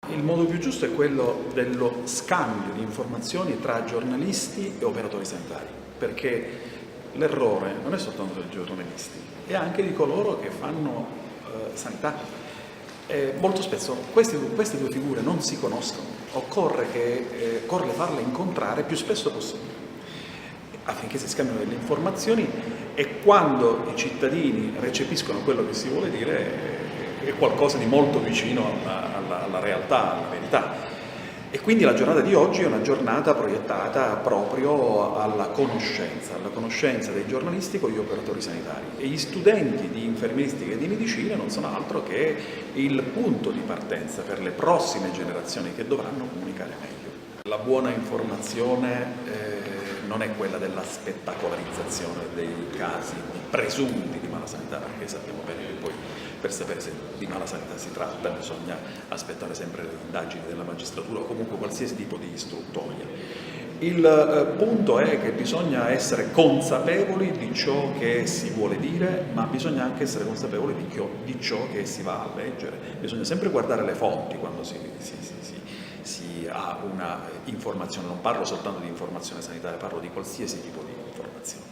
Il modo più giusto è quello dello scambio di informazioni tra giornalisti e operatori sanitari, perché l'errore non è soltanto dei giornalisti, è anche di coloro che fanno sanità. Molto spesso queste due figure non si conoscono, occorre farle incontrare più spesso possibile affinché si scambiano delle informazioni, e quando i cittadini recepiscono quello che si vuole dire è qualcosa di molto vicino alla realtà, alla verità. E quindi la giornata di oggi è una giornata proiettata proprio alla conoscenza dei giornalisti con gli operatori sanitari, e gli studenti di infermieristica e di medicina non sono altro che il punto di partenza per le prossime generazioni che dovranno comunicare meglio. La buona informazione non è quella della spettacolarizzazione dei casi presunti di malasanità, perché sappiamo bene che poi per sapere se di malasanità si tratta bisogna aspettare sempre le indagini della magistratura o comunque qualsiasi tipo di istruttoria. Il punto è che bisogna essere consapevoli di ciò che si vuole dire, ma bisogna anche essere consapevoli di ciò che si va a leggere. Bisogna sempre guardare le fonti quando si ha una informazione. Non parlo soltanto di informazione sanitaria, parlo di qualsiasi tipo di informazione.